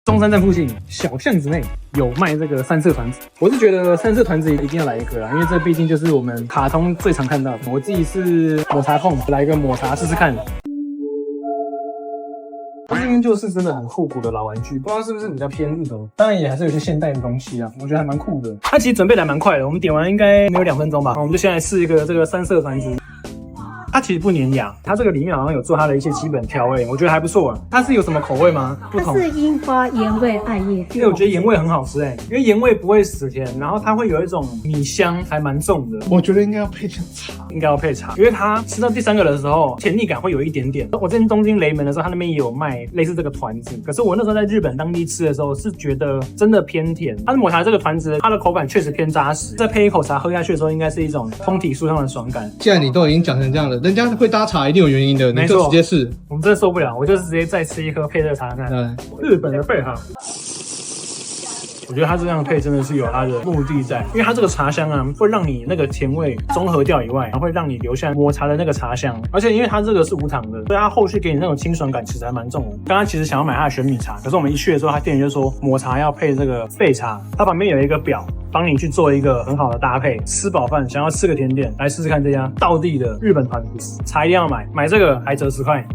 中山站附近小巷子内有卖这个三色团子，我是觉得三色团子一定要来一颗啦，因为这毕竟就是我们卡通最常看到的。我自己是抹茶控，来一个抹茶试试看。这边就是真的很复古的老玩具，不知道是不是比较偏日本，当然也还是有些现代的东西啊，我觉得还蛮酷的。它其实准备的蛮快的，我们点完应该没有2分钟吧，我们就先来试一个这个三色团子。它其实不粘牙，它这个里面好像有做它的一些基本调味，我觉得还不错啊。它是有什么口味吗？不同。它是樱花、盐味、艾叶。因为我觉得盐味很好吃因为盐味不会死甜，然后它会有一种米香，还蛮重的。我觉得应该要配上茶，应该要配茶，因为它吃到第3个的时候，甜腻感会有一点点。我之前东京雷门的时候，它那边也有卖类似这个团子，可是我那时候在日本当地吃的时候，是觉得真的偏甜。它的抹茶这个团子，它的口感确实偏扎实，再配一口茶喝下去的时候，应该是一种通体舒畅的爽感。既然你都已经讲成这样了，人家会搭茶一定有原因的，你就直接试。我们真的受不了，我就是直接再吃一颗配热茶看。日本的配哈。我觉得它这样配真的是有它的目的在，因为它这个茶香啊，会让你那个甜味中和掉以外，然后会让你留下抹茶的那个茶香，而且因为它这个是无糖的，所以它后续给你那种清爽感其实还蛮重的。刚刚其实想要买它的玄米茶，可是我们一去的时候，他店员就说抹茶要配这个焙茶，它旁边有一个表，帮你去做一个很好的搭配。吃饱饭想要吃个甜点，来试试看这家道地的日本团子茶，一定要买，买这个还折10块。